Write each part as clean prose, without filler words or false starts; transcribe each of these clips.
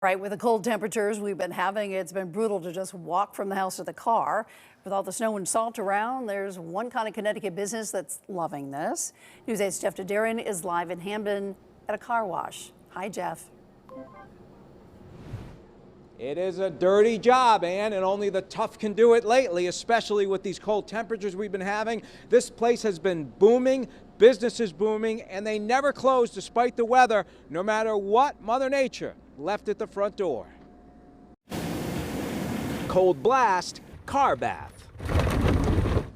Right, with the cold temperatures we've been having, it's been brutal to just walk from the house to the car. With all the snow and salt around, there's one kind of Connecticut business that's loving this. News 8's Jeff Dadarian is live in Hamden at a car wash. Hi, Jeff. It is a dirty job, Ann, and only the tough can do it lately, especially with these cold temperatures we've been having. This place has been booming, business is booming, and they never close despite the weather, no matter what Mother Nature left at the front door. Cold blast, car bath.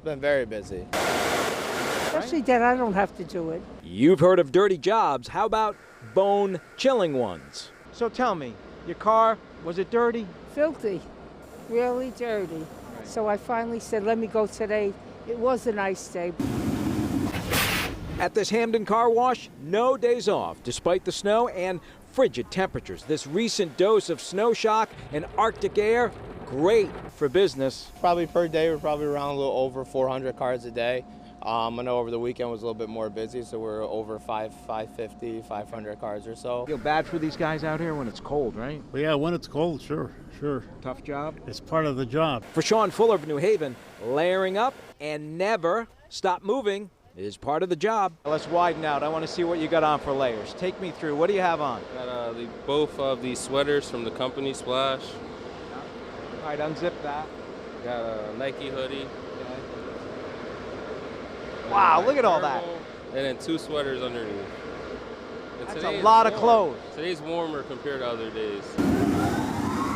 Been very busy. Especially that I don't have to do it. You've heard of dirty jobs. How about bone-chilling ones? So tell me, your car, was it dirty? Filthy, really dirty. Right. So I finally said, let me go today. It was a nice day. At this Hamden car wash, no days off, despite the snow and frigid temperatures. This recent dose of snow shock and Arctic air, great for business. Probably per day, we're probably around a little over 400 cars a day. I know over the weekend was a little bit more busy, so we're over 550, 500 cars or so. Feel bad for these guys out here when it's cold, right? Well, yeah, when it's cold, sure. Tough job. It's part of the job. For Sean Fuller of New Haven, layering up and never stop moving is part of the job. Let's widen out. I want to see what you got on for layers. Take me through. What do you have on? Got both of these sweaters from the company, Splash. All right, unzip that. Got a Nike hoodie. Wow, look at all that. And then 2 sweaters underneath. And That's today a is lot of warm. clothes. Today's warmer compared to other days.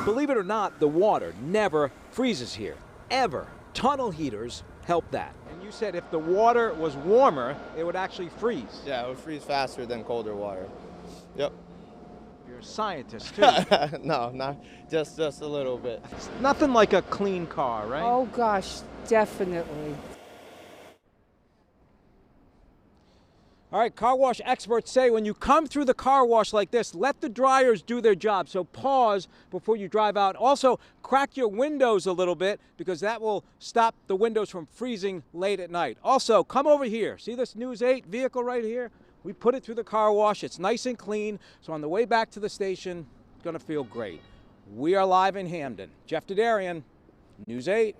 Believe it or not, the water never freezes here, ever. Tunnel heaters help that. And you said if the water was warmer, it would actually freeze. Yeah, it would freeze faster than colder water. Yep. You're a scientist, too. No, not just a little bit. It's nothing like a clean car, right? Oh gosh, definitely. All right, car wash experts say when you come through the car wash like this, let the dryers do their job. So pause before you drive out. Also, crack your windows a little bit because that will stop the windows from freezing late at night. Also, come over here. See this News 8 vehicle right here? We put it through the car wash. It's nice and clean. So on the way back to the station, it's going to feel great. We are live in Hamden. Jeff Dadarian, News 8.